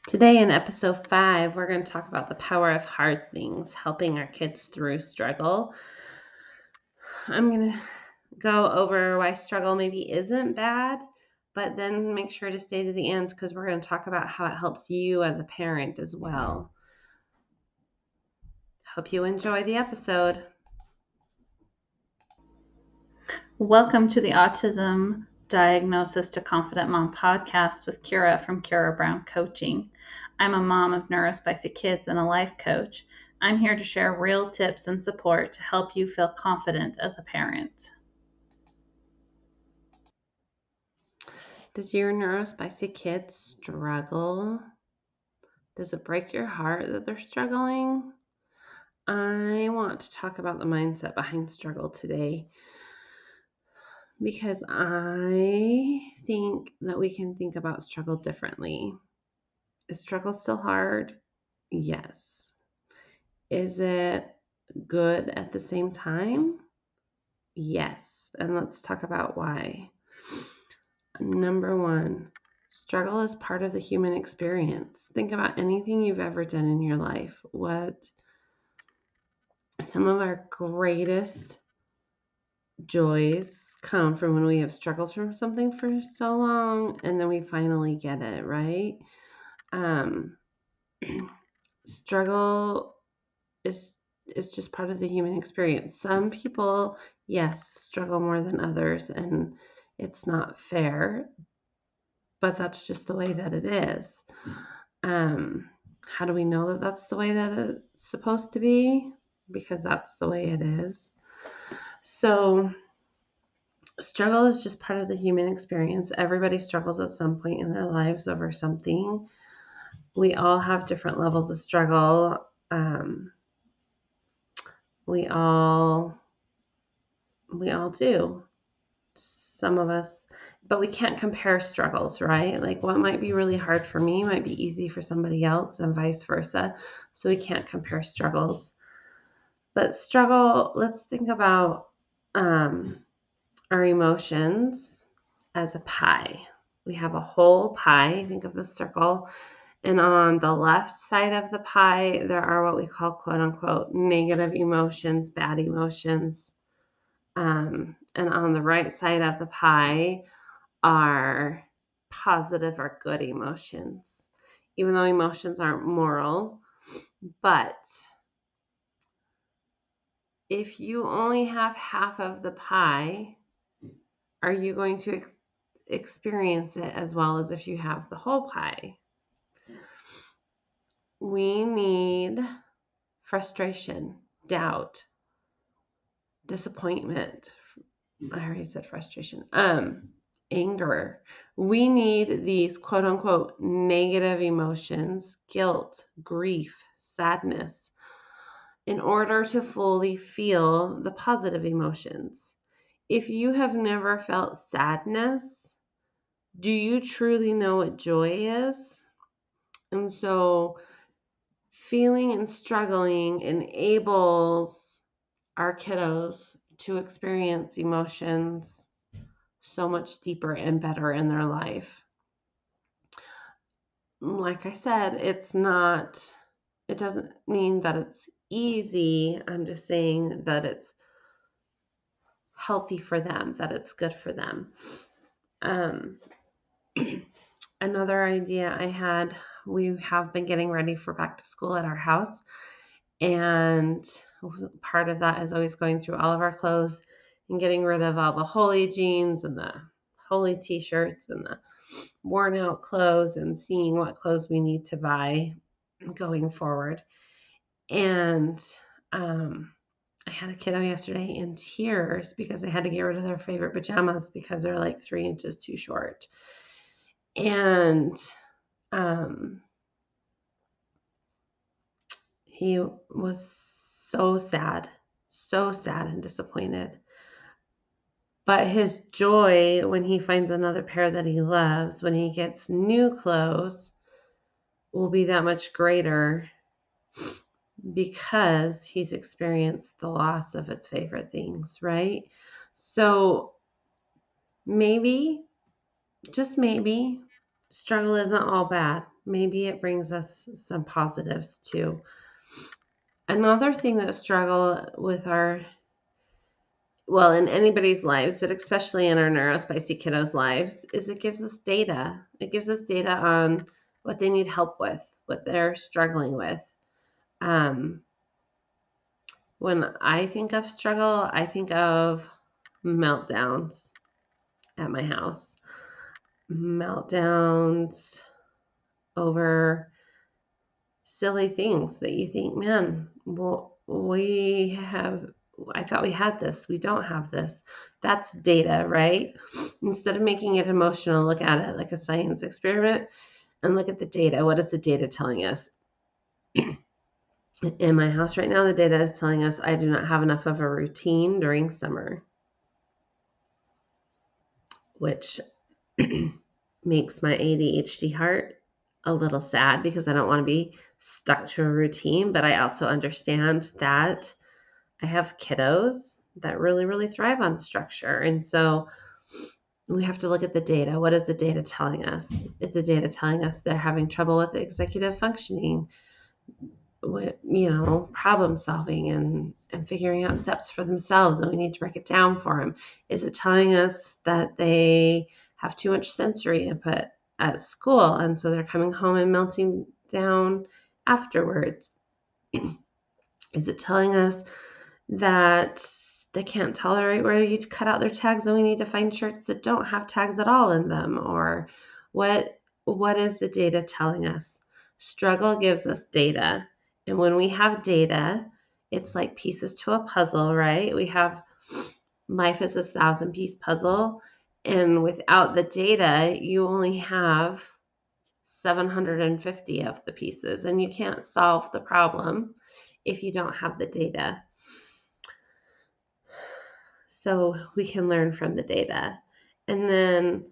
Today in episode 5, we're going to talk about the power of hard things, helping our kids through struggle. I'm going to go over why struggle maybe isn't bad, but then make sure to stay to the end because we're going to talk about how it helps you as a parent as well. Hope you enjoy the episode. Welcome to the Autism Diagnosis to Confident Mom podcast with Kira from Kira Brown Coaching. I'm a mom of neurospicy kids and a life coach. I'm here to share real tips and support to help you feel confident as a parent. Does your neurospicy kid struggle? Does it break your heart that they're struggling? I want to talk about the mindset behind struggle today because I think that we can think about struggle differently. Is struggle still hard? Yes. Is it good at the same time? Yes. And let's talk about why. Number 1, struggle is part of the human experience. Think about anything you've ever done in your life. What some of our greatest joys come from when we have struggled from something for so long and then we finally get it, right? Struggle is just part of the human experience. Some people, yes, struggle more than others, and it's not fair, but that's just the way that it is. How do we know that that's the way that it's supposed to be? Because that's the way it is. So struggle is just part of the human experience. Everybody struggles at some point in their lives over something. We all have different levels of struggle. We all do. Some of us, but we can't compare struggles, right? Like what might be really hard for me might be easy for somebody else and vice versa. So we can't compare struggles. But struggle, let's think about our emotions as a pie. We have a whole pie. Think of the circle. And on the left side of the pie, there are what we call quote unquote negative emotions, bad emotions. And on the right side of the pie are positive or good emotions, even though emotions aren't moral. But if you only have half of the pie, are you going to experience it as well as if you have the whole pie? We need frustration, doubt, disappointment. I already said frustration. Anger. We need these quote unquote negative emotions, guilt, grief, sadness, in order to fully feel the positive emotions. If you have never felt sadness, do you truly know what joy is? And so feeling and struggling enables our kiddos to experience emotions so much deeper and better in their life. Like I said, it doesn't mean that it's easy. I'm just saying that it's healthy for them, that it's good for them. Another idea I had, we have been getting ready for back to school at our house, and part of that is always going through all of our clothes and getting rid of all the holey jeans and the holey t-shirts and the worn out clothes and seeing what clothes we need to buy going forward. And I had a kiddo yesterday in tears because they had to get rid of their favorite pajamas because they're like 3 inches too short. And he was so sad and disappointed. But his joy when he finds another pair that he loves, when he gets new clothes, will be that much greater because he's experienced the loss of his favorite things, right? So maybe, just maybe, struggle isn't all bad. Maybe it brings us some positives too. Another thing that struggle with in anybody's lives, but especially in our neurospicy kiddos' lives, is it gives us data. It gives us data on what they need help with, what they're struggling with. When I think of struggle, I think of meltdowns at my house. Meltdowns over silly things that you think, man, well, I thought we had this. We don't have this. That's data, right? Instead of making it emotional, look at it like a science experiment and look at the data. What is the data telling us? In my house right now, the data is telling us I do not have enough of a routine during summer, which makes my ADHD heart a little sad because I don't want to be stuck to a routine, but I also understand that I have kiddos that really, really thrive on structure. And so we have to look at the data. What is the data telling us? Is the data telling us they're having trouble with executive functioning, with, problem solving and figuring out steps for themselves, and we need to break it down for them? Is it telling us that they have too much sensory input at school, and so they're coming home and melting down afterwards? Is it telling us that they can't tolerate where you cut out their tags and we need to find shirts that don't have tags at all in them? Or what is the data telling us? Struggle gives us data. And when we have data, it's like pieces to a puzzle, right? We have life is a 1,000-piece puzzle. And without the data, you only have 750 of the pieces, and you can't solve the problem if you don't have the data. So we can learn from the data. And then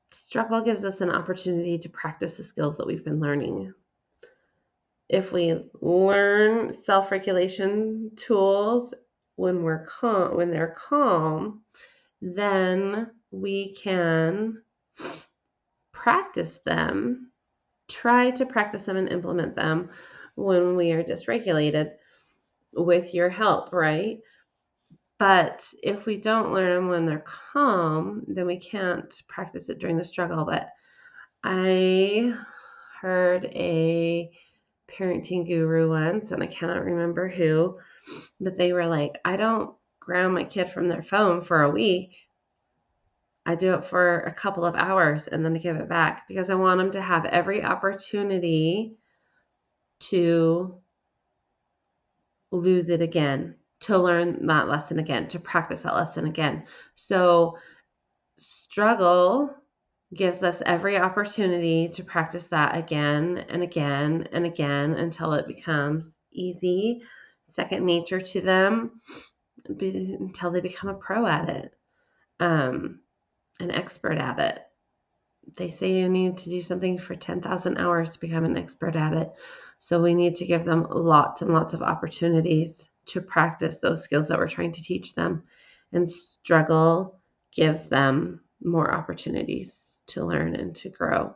struggle gives us an opportunity to practice the skills that we've been learning. If we learn self-regulation tools when they're calm, then we can practice them, try to practice them and implement them when we are dysregulated with your help, right? But if we don't learn them when they're calm, then we can't practice it during the struggle. But I heard a parenting guru once, and I cannot remember who, but they were like, I don't ground my kid from their phone for a week. I do it for a couple of hours and then I give it back because I want them to have every opportunity to lose it again, to learn that lesson again, to practice that lesson again. So struggle gives us every opportunity to practice that again and again and again until it becomes easy, second nature to them, until they become a pro at it, an expert at it. They say you need to do something for 10,000 hours to become an expert at it. So we need to give them lots and lots of opportunities to practice those skills that we're trying to teach them. And struggle gives them more opportunities to learn and to grow.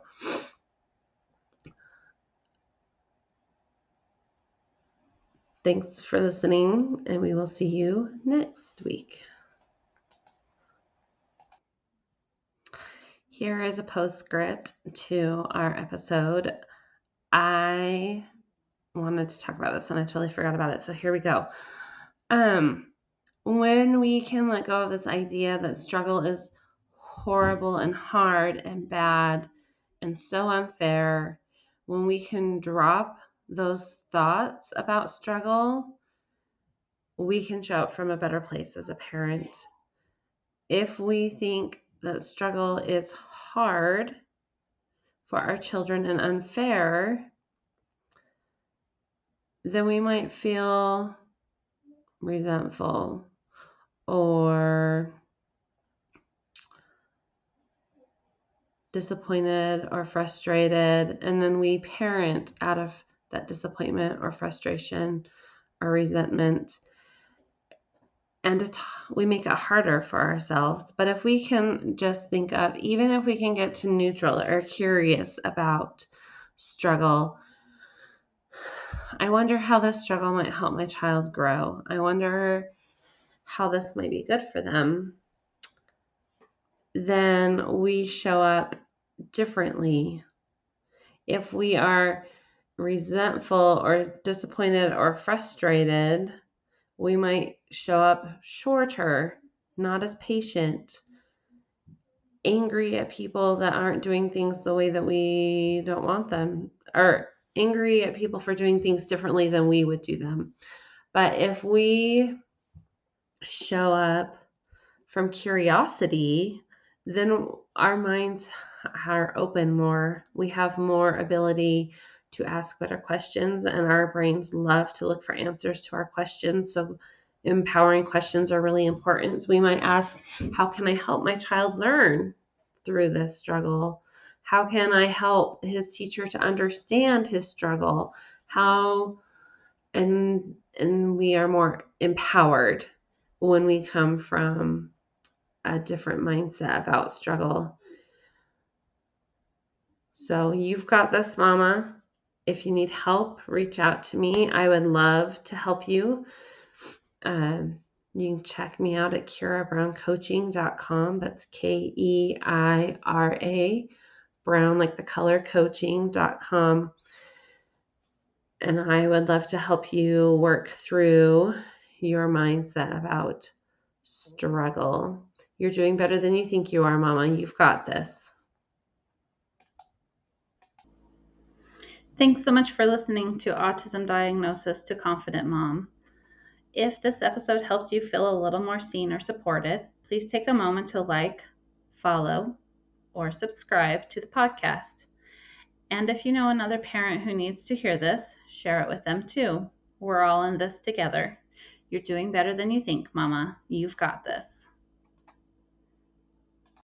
Thanks for listening, and we will see you next week. Here is a postscript to our episode. I wanted to talk about this and I totally forgot about it. So here we go. When we can let go of this idea that struggle is horrible and hard and bad and so unfair, when we can drop those thoughts about struggle, we can show up from a better place as a parent. If we think that struggle is hard for our children and unfair, then we might feel resentful or disappointed or frustrated, and then we parent out of that disappointment or frustration or resentment. and we make it harder for ourselves. But if we can just think of, even if we can get to neutral or curious about struggle, I wonder how this struggle might help my child grow. I wonder how this might be good for them. Then we show up differently. If we are resentful or disappointed or frustrated, we might show up shorter, not as patient, angry at people that aren't doing things the way that we don't want them, or angry at people for doing things differently than we would do them. But if we show up from curiosity, then our minds are open more. We have more ability to ask better questions, and our brains love to look for answers to our questions. So empowering questions are really important. So we might ask, how can I help my child learn through this struggle? How can I help his teacher to understand his struggle? How and we are more empowered when we come from a different mindset about struggle. So you've got this, Mama. If you need help, reach out to me. I would love to help you. You can check me out at KeiraBrownCoaching.com. That's Keira, Brown like the color, coaching.com. And I would love to help you work through your mindset about struggle. You're doing better than you think you are, Mama. You've got this. Thanks so much for listening to Autism Diagnosis to Confident Mom. If this episode helped you feel a little more seen or supported, please take a moment to like, follow, or subscribe to the podcast. And if you know another parent who needs to hear this, share it with them too. We're all in this together. You're doing better than you think, Mama. You've got this.